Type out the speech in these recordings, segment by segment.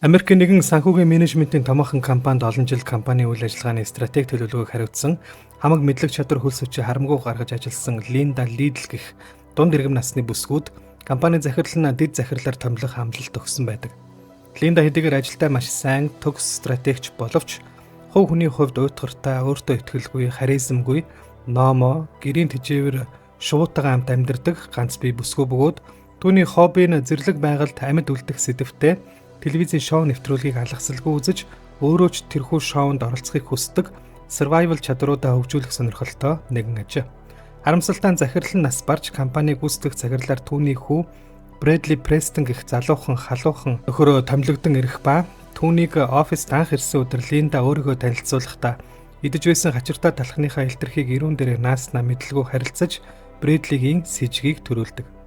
Америкийн нэгэн санхүүгийн менежментийн томоохон компанид олон жил компани үйл ажиллагааны стратеги төлөвлөгөөг хариуцсан хамаг мэдлэг чадвар хөл сүчээ харамгүй гаргаж ажилласан Линда Лидл гэх дунд иргэм насны бүсгүүд компани захирал нь дэд захирлаар томилох амлалт өгсөн байдаг. Линда хэдийгээр ажилдаа маш сайн төгс стратегч боловч хувь хүний хувьд уйтгартай, өөртөө итгэлгүй, харизмгүй, номоо, гэрийн тэжээвэр шуутагаа амт амьдардаг ганц бие бүсгүй бөгөөд түүний хобби нь зэрлэг байгальд амьд үлдэх сэдвтэй телевизийн шоу нэвтрүүлгийг алгасалгүй үзэж өөрөө ч тэрхүү шоунд оролцохыг хүсдэг survival чадруудаа хөгжүүлэх сонирхолтой нэгэн аж. Харамсалтай захирал нь нас барж компаниг гүйцэтгэх захирлаар түүний хүү Брэдли Престон гэх залуухан халуухан нөхөрөө томилогдсон ирэх ба түүнийг оффист анх ирсэн өдөр Линда өөрийгөө танилцуулахдаа идэж байсан хачиртай талхныхаа илтерхийг ирүүн дээрээ нааснаа мэдлгүй харилцаж Брэдлигийн сэжгийг төрүүлдэг.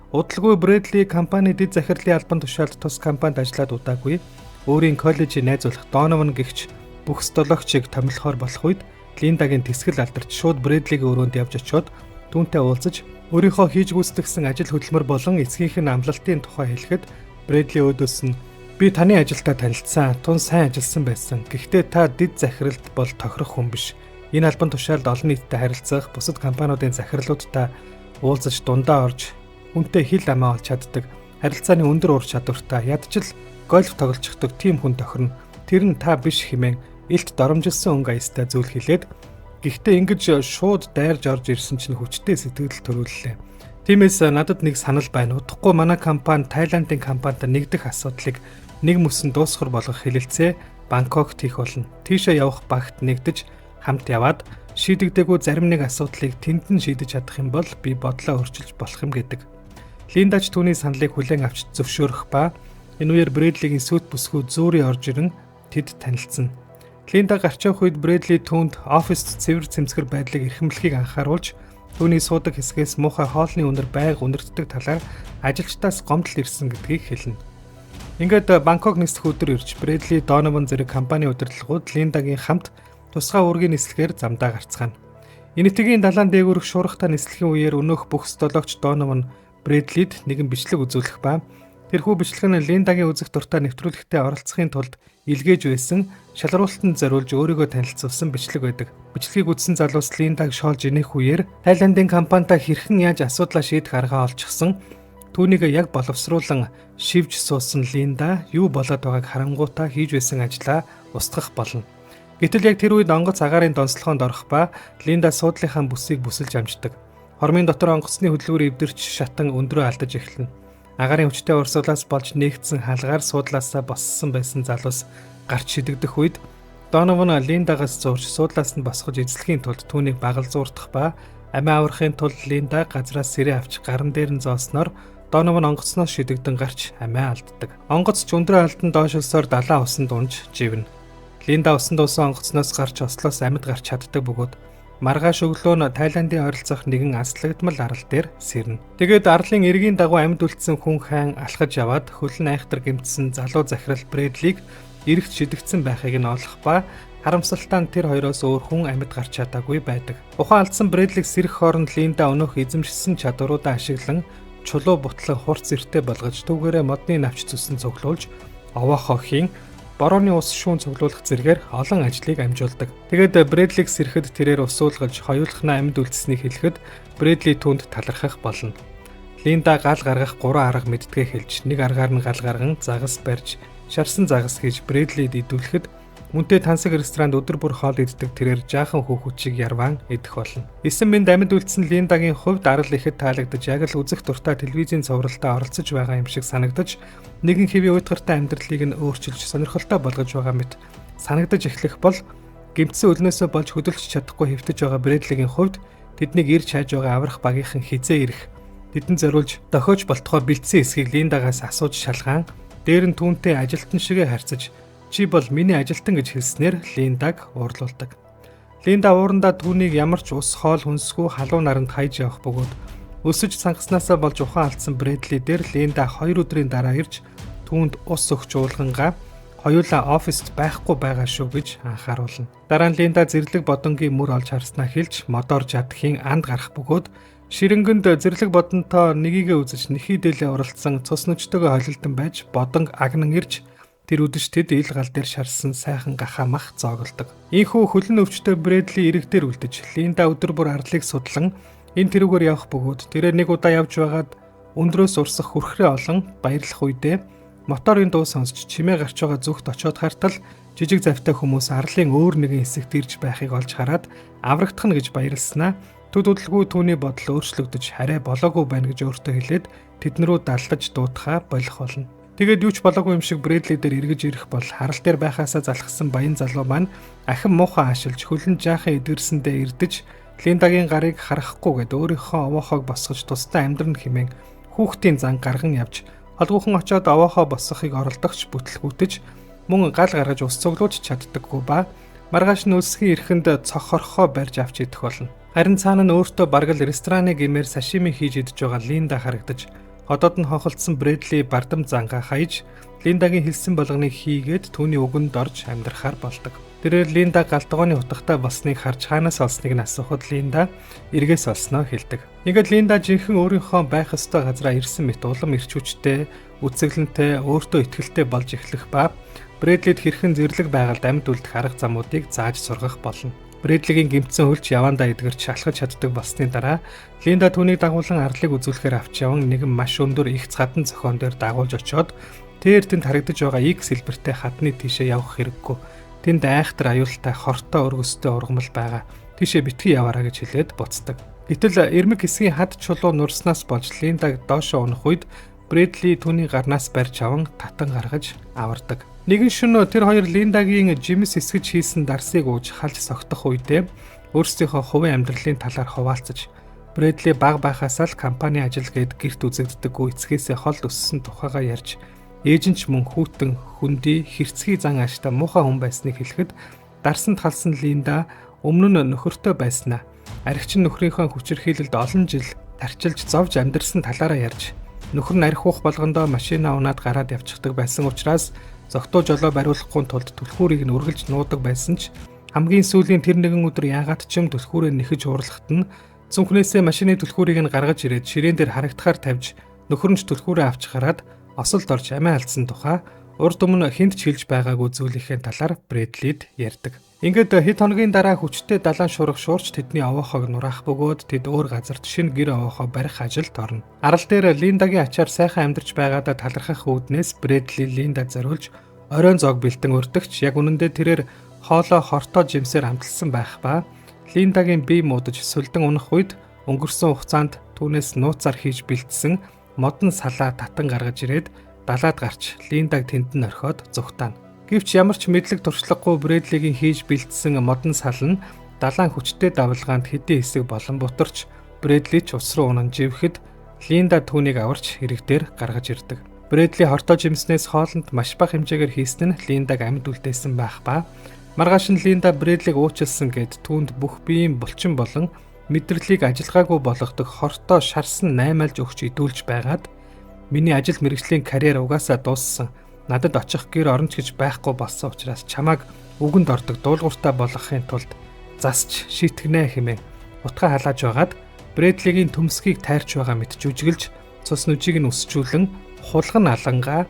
Удалгүй Брэдли компани дэд захирлын албан тушаалд тус компанид ажиллаад удаагүй өөрийн коллежийн найзуулах Донован гэгч бүх стологчийг томилохоор болох үед Линдагийн тэсгэл алдарч шууд Брэдлигийн өрөөнд явж очиод түүнтэй уулзаж өөрийнхөө хийж гүйцэтгсэн ажил хөдөлмөр болон эцгийнх нь амлалтын тухай хэлэхэд Брэдли өөдөөс нь би таны ажилдаа танилцсан, тун сайн ажилласан байсан. Гэхдээ та дэд захиралд бол тохирох хүн биш. Энэ албан тушаалд олон нийттэй харилцах, бусад компаниудын захирлуудтай уулзаж дундаа орж үнтэй хил амаа олж чаддаг, харилцааны өндөр ур чадвартай, ядчил гольф тоглочихдог тийм хүн тохирно. Тэр нь та биш хэмээн илт доромжилсан өнгө аястай зүйл хэлээд гэхдээ ингэж шууд дайрж орж ирсэн чинь хүчтэй сэтгэл төрүүллээ. Тиймээс надад нэг санал байна. Удахгүй манай компани Тайландын компанитай нэгдэх асуудлыг нэг мөсөн дуусгар болгох хэлэлцээ Бангкокт хийх болно. Тийшээ явах багт нэгдэж хамт яваад шийдэгдээгүй зарим нэг асуудлыг тэнд нь шийдэж чадах юм бол би бодлоо өөрчилж болох юм гэдэг. Линдач түүний саналыг хүлээн авч зөвшөөрөх ба энэ үеэр Брэдлигийн сүт бүсгүй зөөрийн орж ирэн тэд танилцсан. Линда гарч явах үед Брэдли түүнд оффист цэвэр цэмцгэр байдлыг эрхэмлэхийг анхааруулж түүний суудаг хэсгээс муухай хоолны үнэр байнга үнэртдэг талаар ажилчдаас гомдол ирсэн гэдгийг хэлнэ. Ингээд Бангкок нислэх өдөр ирж Брэдли Донован зэрэг компани удирдлагууд Линдагийн хамт тусгай үүргийн нислэгээр замдаа гарцгаана. Энэтхэгийн далайн дээгүүрх шуурхтай нислэхийн үеэр өнөөх бүх стологч Донован Брэдлид нэгэн бичлэг үзүүлэх ба тэрхүү бичлэг нь Линдагийн үзэх дуртай нэвтрүүлэгтээ оролцохын тулд илгээж байсан шалгаруултанд зориулж өөрийгөө танилцуулсан бичлэг байдаг. Бичлэгийг үзсэн залуус Линдаг шоолж инех үеэр Тайландын компанитай хэрхэн яаж асуудлаа шийдэх аргаа олчихсон түүнийг яг боловсруулан шивж суусан Линда юу болоод байгааг харангуйтаа хийж байсан ажлаа устгах болно. Гэтэл яг тэр үед онгоц агаарын донслохоонд орох ба Линда суудлынхаа бүсийг бүсэлж амждаг. Хормын дотор онгоцны хөдөлгүүр эвдэрч шатан өндрөө алдаж эхэлнэ. Агаарын хүчтэй урсгалаас болж нээгдсэн хаалгаар суудлаасаа боссон байсан залуус гарч шидэгдэх үед Донован Линдагаас зурж суудлаас нь босгож эзлэхийн тулд түүнийг багал зууртах ба амиа аврахын тулд Линда газраас сэрээ авч гаран дээр нь зоосноор Донован онгоцноос шидэгдэн гарч амиа алддаг. Онгоц ч өндрөө алдан доошилсоор далайн усанд унж живнэ. Линда усанд дуусан онгоцноос гарч ослоос амьд гарч чаддаг бөгөөд маргааш өглөө нь Тайландын ойролцоох нэгэн аслагдмал арал дээр сэрнэ. Тэгээд арлын эргийн дагуу амьд үлдсэн хүн хаан алхаж яваад хөлн айхтар гэмтсэн залуу захирал Брэдлиг эрэгт шидэгдсэн байхыг нь олох ба харамсалтай нь тэр хоёроос өөр хүн амьд гарч чадаагүй байдаг. Ухаан алдсан Брэдлиг сэрэх хооронд Линда өнөөх эзэмшсэн чадваруудаа ашиглан чулуу бутлан хурц эртээ болгож түүгээрээ модны навч зүсэн цуглуулж овоохохийн борооны ус шүүн цуглуулах зэргээр олон ажлыг амжуулдаг. Тэгээд Брэдлиг сэрэхэд тэрээр усуулгаж хоёулахнаа амьд үлдсэнийг хэлэхэд Брэдли түүнд талархах болно. Линда гал гаргах 3 арга мэддэгэ хэлж нэг аргаар нь гал гарган загас барьж шарсан загас хийж Брэдлид идүүлэхэд мөнтэй тансаг ресторанд өдөр бүр хоол иддэг тэрээр жаахан хүүхүчиг ярван идэх болно. Эсэн мэнд амьд үлдсэн Линдагийн хувьд арал ихэд таалагдж яг л үзэх дуртай телевизийн цувралдаа оролцож байгаа юм шиг санагдаж нэгэн хэвийн уйтгартай амьдралыг нь өөрчилж сонирхолтой болгож байгаа мэт санагдаж эхлэх бол гэмтсэн өлнөөсөө болж хөдөлж чадахгүй хэвтэж байгаа Брэдлигийн хувьд тэднийг ирж хайж байгаа аврах багийнхан хизээ ирэх тэдэнд зориулж дохиож болтгоо бэлдсэн эсхийг Линдагаас асууж шалгаан дээр нь түүнтэй ажилтан шигээ харьцаж чи бол миний ажилтан гэж хэлснээр Линдаг уурлуулдаг. Линда уурандаа түүнийг ямар ч ус хоол хүнсгүй халуун наранд хайж явах бөгөөд өсөж сангаснасаа болж ухаан алдсан Брэдли дээр Линда 2 өдрийн дараа ирж түүнд ус өгч уулгангаа хоёулаа оффист байхгүй байгаа шүү гэж анхааруулна. Дараа нь Линда зэрлэг бодонгийн мөр олж харснаа хэлж модоор жадхийн анд гарах бөгөөд ширэнгэнд зэрлэг бодонтоо нёгийгээ үзэж нэхий дээлээ уралдсан цус нүчтэйгээ холилдсон байж бодонг агнан ирж Тэр үдэш тэд ил гал дээр шарсан сайхан гахаа мах зоогддог. Ийхүү хөлн өвчтөй Брэдли ирэг дээр үлдэж Линда өдөр бүр арлыг судлан энэ тэрүүгээр явах бөгөөд тэрээр нэг удаа явж байгаад өндрөөс урсах хүрхрээ олон баярлах үедээ моторын дуу сонсч чимээ гарч байгаа зүгт очиод хартал жижиг завтай хүмүүс арлын өөр нэгэн хэсэгт ирж байхыг олж хараад аврагдах нь гэж баярлснаа төд удалгүй түүний бодол өөрчлөгдөж хараа болоогүй байна гэж өөртөө хэлээд тэднэрүү даллаж дуутахаа болох болно. Тэгээд юу ч болоогүй юм шиг Брэдли дээр эргэж ирэх бол харал дээр байхаасаа залхсан баян залуу маань ахин муухай ашиглаж хөлн жаахан эдгэрсэндээ ирдэж Линдагийн гарыг харахгүй гэд өөрийнхөө овоохойг босгож тусдаа амьдрын хэмээн хүүхдийн зан гарган явж холгүйхан очиод овоохоо босгохыг оролдогч бүтлгүүтэж мөн гал гаргаж ус цуглуулж чаддаггүй ба маргааш нь үлсгийн эрхэнд цохорхоо барьж авч идэх болно. Харин цаана нь өөртөө баргал рестораны гэмээр сашими хийж идэж байгаа Линда харагдаж хотод нь хохолдсон Брэдли бардам зангаа хаяж Линдагийн хэлсэн болгоныг хийгээд түүний үгэнд орж амьдрахаар болдог. Тэрээр Линда галтгооны утгатай болсныг харж хаанаас олсныг нь асуухад Линда эргээс олсноо хэлдэг. Ингээд Линда жинхэнэ өөрийнхөө байх ёстой газараа ирсэн мэт улам эрч хүчтэй, үцэглэнтэй, өөртөө итгэлтэй болж эхлэх ба Брэдлид хэрхэн зэрлэг байгальд амьд үлдэх арга замуудыг зааж сургах болно. Брэдлигийн гэмтсэн хөлч явандаа эдгэрч алхаж чаддаг болсны дараа Линда түүнийг дагуулan арлыг үзүүлэхээр авч яван нэгэн маш өндөр их цадан зохион дээр дагуулж очиод тэр тэнд харагдаж байгаа X хэлбэртэй хадны тийшээ явах хэрэггүй. Тэнд айхтар аюултай хортой өргөстэй ургамал байгаа. Тийшээ битгий яваараа гэж хэлээд буцдаг. Гэтэл эрмэг хэсгийн хад чулуу нурснаас болж Линдаг доошоо унах үед Брэдли түүний гарнаас барьж аван татан гаргаж авардаг. Нэгэн шөнө тэр хоёр Линдагийн жимс эсгэж хийсэн дарсыг ууж халж согтох үедээ өөрсдийнхөө хувийн амьдралын талаар хуваалцаж Брэдли баг байхасаа л компани ажил гээд гэрт үзэгддэггүй эцгээсээ хол өссөн тухайгаа ярьж ээж нь ч мөн хүүтэн хүндий хэрцгий зан ааштай муухай хүн байсныг хэлэхэд дарсанд халсан Линда өмнө нь нөхөртөө байснаа архичин нөхрийнхөө хүчирхийлэлд олон жил тарчилж зовж амьдэрсэн талаараа ярьж нөхөр нь архиух болгондоо машинаа унаад гараад явчихдаг байсан учраас зогтуу жолоо бариулахгүй тулд түлхүүрийг нь үргэлж нуудаг байсан ч хамгийн сүүлийн тэр нэгэн өдөр яагаад ч юм түлхүүрээ нэхэж уурлахад нь цүнхнээсээ машины түлхүүрийг нь гаргаж ирээд ширээн дээр харагдахаар тавьж нөхөр нь түлхүүрээ авч гараад осолд орж амиа алдсан тухай урд өмнө хэнд ч хэлж байгаагүй зүйлийнхээ талаар Брэдлид ярьдаг. Ингээд хэд хоногийн дараа хүчтэй далайн шуурга шуурч тэдний овоохойг нураах бөгөөд тэд өөр газарт шинэ гэр овоохоо барих ажилд орно. Арал дээр Линдагийн ачаар сайхан амьдарч байгаадаа талархах үүднээс Брэдли Линдад зориулж оройн зоог бэлтэн өрдөгч яг үнэндээ тэрээр хоолоо хортой жимсээр хамталсан байх ба Линдагийн бие муудаж сүлдэн унах үед өнгөрсөн хугацаанд түүнээс нууцаар хийж бэлдсэн модон салаа татан гаргаж ирээд далаад гарч Линдаг тэнд нь орхиод зүгтаана. Гэвч ямар ч мэдлэг туршлагагүй Брэдлигийн хийж бэлдсэн модон сал нь далайн хүчтэй давлгаанд хэдийн хэсэг болон бутарч Брэдли ч ус руу унан живхэд Линда түүнийг аварч хэрэг дээр гаргаж ирдэг. Брэдли хортой жимснээс хоолнд маш бага хэмжээгээр хийсэн нь Линдаг амьд үлдээсэн байх ба маргааш нь Линда Брэдлиг уучлсан гэд түүнд бүх биеийн булчин болон мэдрэлийг ажиллагаагүй болгодог хортой шарсан наймаалж өгч идүүлж байгаад миний ажил мэргэжлийн карьер угаасаа дууссан. Надад очих гэр оронч гэж байхгүй болсон учраас чамааг үгэнд ордог дуулууртаа болгохын тулд засч шийтгэнэ хэмээн утгаа халааж байгаад Брэдлигийн төмсгийг тайрч байгаа мэт жүжиглж цус нүжийг нь өсчүүлэн хулган алангаа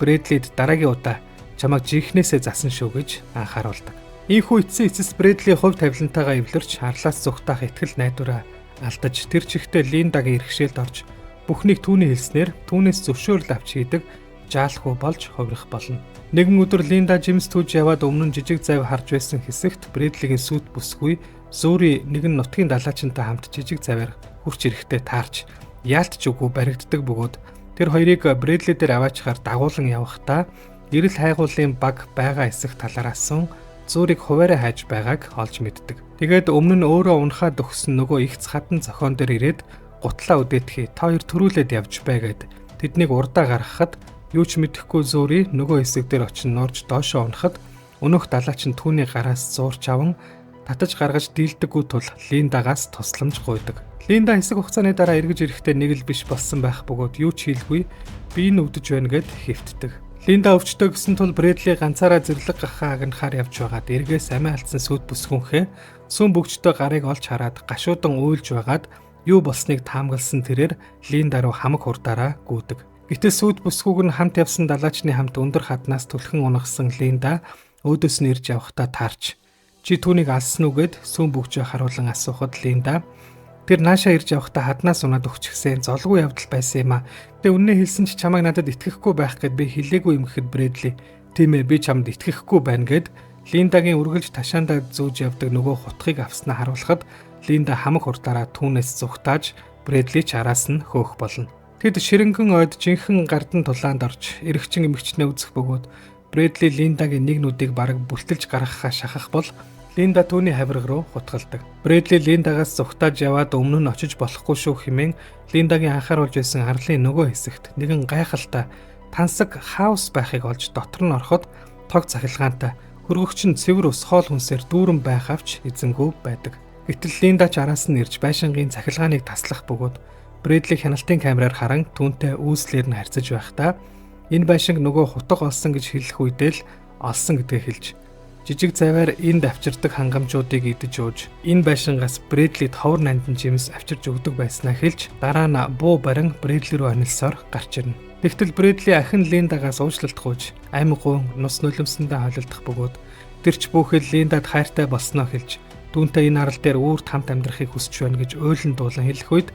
Брэдлид дараагийн удаа чамааг жихнээсээ засан шүү гэж анхааруулдаг. Ийхүү эцсийн эцэс Брэдли хувь тавилантайгаа эвлэрч харлаас зүгтаах итгэл найдвараа алдаж тэр чигтээ Линдагийн иргэшээлд орж бүхнийг түүний хэлснээр түүнээс зөвшөөрөл авч хийдэг жаалхуу болж хувирах болно. Нэгэн өдөр Линда жимс түүж яваад өмнө нь жижиг зайв харж байсан хэсэгт Брэдлигийн сүт бүсгүй зүүри нэгэн нутгийн далаачинтай хамт жижиг заваар хурч ирэхдээ таарч яалтч үгүй баригддаг бөгөөд тэр хоёрыг Брэдли дээр аваачаар дагуулan явахдаа эрэл хайгуулын баг байгаа эсэх талаараас сун зүүрийг хуваараа хайж байгааг олж мэддэг. Тэгээд өмнө нь өөрөө унахад өгсөн нөгөө их цхадан зохион дээр ирээд гутлаа үдээтгэе та хоёр төрүүлээд явж байгаад тэднийг урдаа гаргахад юу ч мэдэхгүй зүүри нөгөө хэсэг дээр очин норж доошоо унахад өнөөх далаач нь түүний гараас зуурч аван татаж гаргаж дийлдэггүй тул Линдагаас тусламж гуйдаг. Линда хэсэг хугацааны дараа эргэж ирэхдээ нэг л биш болсон байх бөгөөд юу ч хийлгүй би нүвдэж байна гэд хэвтдэг. Линда өвчтөй гэсэн тул Брэдли ганцаараа зэрлэг гахаа агнахаар явж байгаад эргээс амиа алдсан сүд бүсгүнхээ сүм бөгчдөө гарыг олж хараад гашуудан уйлж байгаад юу болсныг таамагласан тэрээр Линда руу хамаг хурдаараа гүйдэг. Гэтэл сүйд бүсгүйг нь хамт явсан далайчны хамт өндөр хаднаас түлхэн унагсан Линда өөдөөс нь ирж явахдаа таарч "Чи түүнийг алсан уу?" гэд сүүн бүгжөө харуулan асуухад Линда "Тэр наашаа ирж явахдаа хаднаас унаад өгчихсэн золгүй явдал байсан юм а. Тэ үннээ хэлсэн ч чамайг надад итгэхгүй байх гэд би хэлээгүй юм" гэхэд Брэдли "Тийм ээ, би чамд итгэхгүй байна" гэд Линдагийн үргэлж ташаандаа зүүж явдаг нөгөө хутгийг авснаа харуулхад Линда хамаг хурдаараа түүнээс зүхтааж Брэдли ч араас нь хөөх болно. Тэд ширэнгэн ойд жинхэнэ гардан тулаанд орж эргчин эмэгчнээ үзэх бөгөөд Брэдли Линдагийн нэг нүдийг бараг бүлтэлж гаргахаа шахах бол Линда түүний хавирга руу хутгалдаг. Брэдли Линдагаас зүхтааж яваад өмнө нь очиж болохгүй шүү хэмээн Линдагийн анхааруулж байсан арлын нөгөө хэсэгт нэгэн гайхалтай тансаг хаус байхыг олж дотор нь ороход тог цахилгаантай хөргөгч нь цэвэр ус хоол хүнсээр дүүрэн байх авч эзэнгүү байдаг. Гэтэл Линда ч араас нь ирж байшингийн цахилгааныг таслах бөгөөд Брэдлиг хяналтын камераар харан түүнтэй үүслээр нь харьцаж байхдаа энэ байшинг нөгөө хутга олсон гэж хэлэх үедээ л олсон гэдгээ хэлж жижиг заваар энд авчирдаг хангамжуудыг идэж ууж энэ байшингаас Брэдлид ховор нандин жимс авчирж өгдөг байснаа хэлж дараа нь буу барин Брэдли рүү анилсоор гарч ирнэ. Тэгтэл Брэдли ахин Линдагаас уучлалт гуйж амь гуйн нус нулимсандаа хойлолдох бөгөөд тэрч бүхэл Линдад хайртай болсноо хэлж түүнтэй энэ арал дээр үүрт хамт амьдрахыг хүсэж байна гэж уйлан дуулан хэлэх үед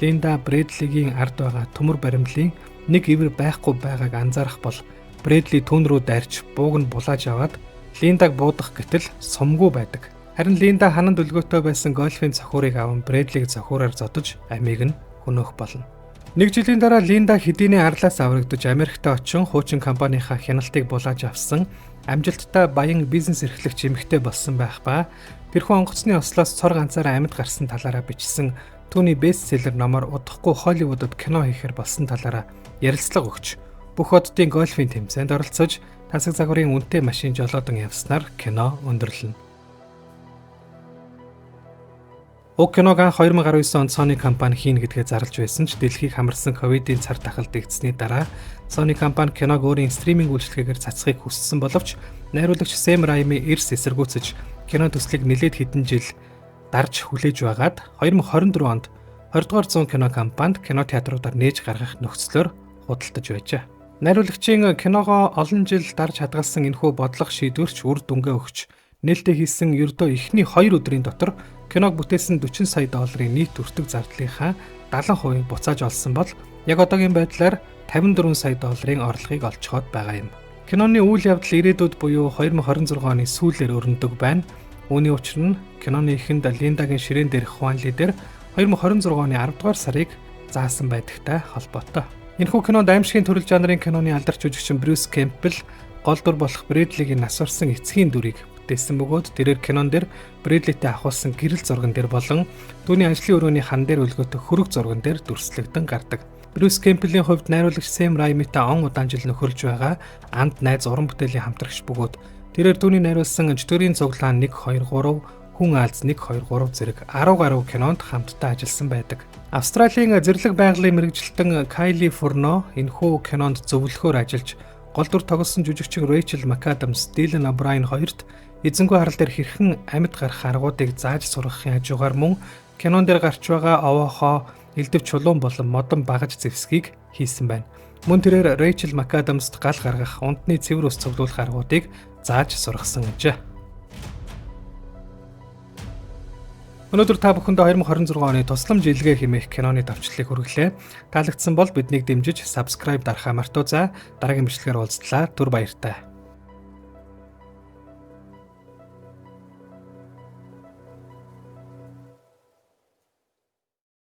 Линда Брэдлигийн ард байгаа төмөр баримлын нэг ивэр байхгүй байгааг анзаарах бол Брэдли түүн рүү дайрч бууг нь булааж аваад Линдаг буудах гэтэл сумгүй байдаг. Харин Линда хананд өлгөөтэй байсан гольфийн цохиурыг аван Брэдлиг цохиураар зодож амийг нь хөнөөх болно. Нэг жилийн дараа Линда хэдийнэ арлаас аврагдаж Америкт очин хуучин компанийнхаа хяналтыг булааж авсан амжилттай баян бизнес эрхлэгч эмэгтэй болсон байх ба тэрхүү онгоцны ослоос цор ганцаараа амьд гарсан талаараа бичсэн түүний бестселлер номоор удахгүй Холливуудад кино хийхээр болсон талаараа ярилцлага өгч бүх оддын гольфийн тэмцээнд оролцож тасаг загварын үнэтэй машин жолоодон явснаар кино өндөрлөнө. Уг киног 2019 онд Sony компани хийнэ гэдгээ зарлж байсан ч дэлхийг хамарсан ковидын цар тахалд эгдсэний дараа Sony компани киног өөрийн стриминг үйлчилгээгээр цацхыг хүссэн боловч найруулагч Сэм Райми эрс эсэргүүцэж кино төслийг нэлээд хэдэн жил дарж хүлээж байгаад 2024 онд 20 дугаар 100 кино компанид кино театруудаар нээж гаргах нөхцлөөр худалдаж байжээ. Найруулагчийн киногоо олон жил дарж хадгалсан энэхүү бодлого шийдвэрч үр дүнгээ өгч нээлттэй хийсэн ердөө эхний 2 өдрийн дотор киног бүтээсэн 40 сая долларын нийт өртөг зардлынхаа 70% буцааж олсон бол яг одоогийн байдлаар 54 сая долларын орлогыг олцоход байгаа юм. Киноны үйл явдал ирээдүйд буюу 2026 оны сүүлээр өрнөдөг байна. Үүний учир нь киноны эхэнд Линдагийн ширээн дээрх Хуан Ли дээр 2026 оны 10 дугаар сарыг заасан байдагтай холбоотой. Энэхүү кинонд аимшигын төрөл жанрын киноны алдарч жүжигчин Брюс Кэмпбелл гол дур болох Брэдлигийн нас барсан эцгийн дүрийг бүтээсэн бөгөөд тэрээр кинон дээр Брэдлитэй ахуулсан гэрэл зурган дээр болон түүний ажлын өрөөний хан дээр өлгөөтөх хөрөг зурган дээр дүрслэгдэн гардаг. Брюс Кэмпбеллийн хувьд найруулагч Сэм Раймитай он удаан жил нөхөрлж байгаа анд найз уран бүтээлийн хамтрагч бөгөөд тэрээр түүний найруулсан Чөтгөрийн цуглаан 1 2 3 Хүн Аалз 1 2 3 зэрэг 10 гаруй кинонд хамтдаа ажилласан байдаг. Австралийн зэрлэг байгалийн мэргэжилтэн Кайли Фурно энэхүү кинонд зөвлөхөөр ажиллаж гол дүр тоглосон жүжигчин Рэйчел МакАдамс, Дилан О'Брайен хоёрт эзэнгүй харал дээр хэрхэн амьд гарах аргуудыг зааж сургахын хажуугаар мөн кинон дээр гарч байгаа овоохоо, элдв чулуун болон модон багаж зэвсгийг хийсэн байна. Мөн тэрээр Рэйчел МакАдамст гал гаргах, унтны цэвэр ус цуглуулах аргуудыг зааж сургасан ажээ. Өнөөдөр та бүхэндээ 2026 оны туслам жилгээ хэмээх киноны давчлалыг хүргэлээ. Таалагдсан бол биднийг дэмжиж subscribe дарахаа мартаоцай. Дараагийн бичлэгээр уулзлаа. Түр баяртай.